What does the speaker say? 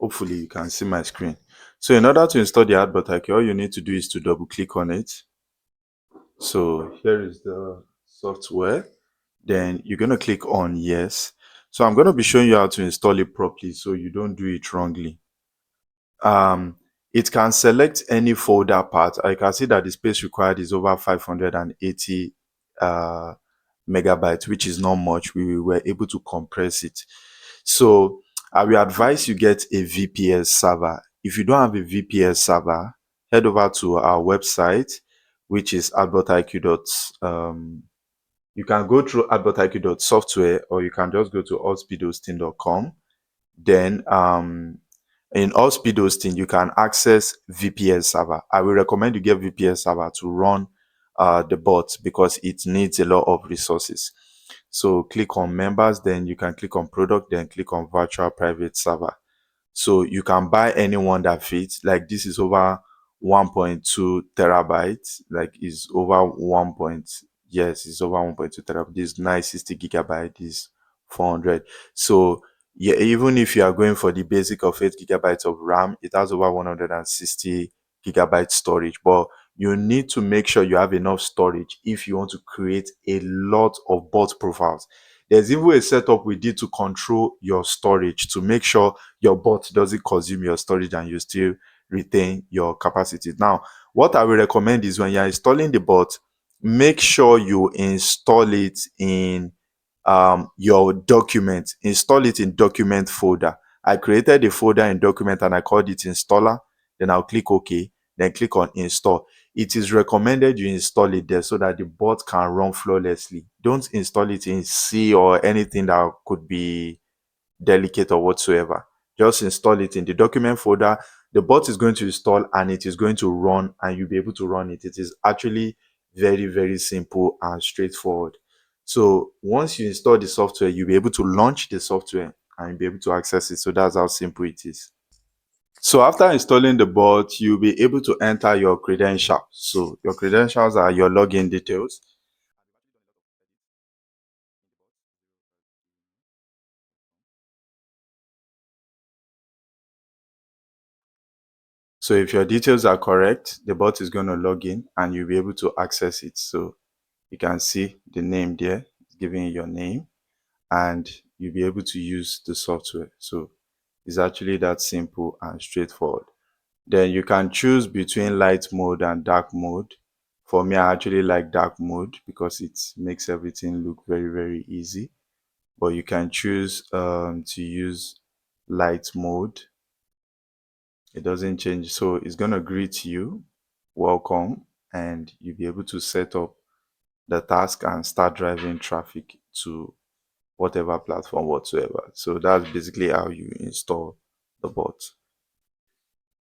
hopefully you can see my screen. So in order to install the Adbotiq, all you need to do is to double click on it. So here is the software. Then you're going to click on yes. So I'm going to be showing you how to install it properly so you don't do it wrongly. It can select any folder path. I can see that the space required is over 580 megabytes, which is not much. We were able to compress it. So I will advise you get a VPS server. If you don't have a VPS server, head over to our website, which is adbotiq. You can go through adbotiq.software, or you can just go to allspeedhosting.com. Then in Allspeed Hosting, you can access VPS server. I will recommend you get VPS server to run the bot because it needs a lot of resources. So click on members, then you can click on product, then click on virtual private server. So you can buy any one that fits. Like this is over 1.2 terabytes. Like is over 1. Yes, it's over 1.2 terabytes. This 960 gigabyte is 400. So yeah, even if you are going for the basic of 8 gigabytes of RAM, it has over 160 gigabyte storage. But you need to make sure you have enough storage if you want to create a lot of bot profiles. There's even a setup we did to control your storage to make sure your bot doesn't consume your storage and you still retain your capacity. Now, what I will recommend is when you're installing the bot, make sure you install it in your document. Install it in document folder. I created a folder in document and I called it installer. Then I'll click OK. Then click on install. It is recommended you install it there so that the bot can run flawlessly. Don't install it in C or anything that could be delicate or whatsoever. Just install it in the document folder. The bot is going to install and it is going to run and you'll be able to run it. It is actually very, very simple and straightforward. So once you install the software, you'll be able to launch the software and you'll be able to access it. So that's how simple it is. So after installing the bot, you'll be able to enter your credentials. So your credentials are your login details. So if your details are correct, the bot is going to log in and you'll be able to access it. So you can see the name there, giving you your name, and you'll be able to use the software. So it's actually that simple and straightforward. Then you can choose between light mode and dark mode. For me, I actually like dark mode because it makes everything look very, very easy. But you can choose to use light mode. It doesn't change. So it's going to greet you, welcome, and you'll be able to set up the task and start driving traffic to whatever platform whatsoever. So that's basically how you install the bot.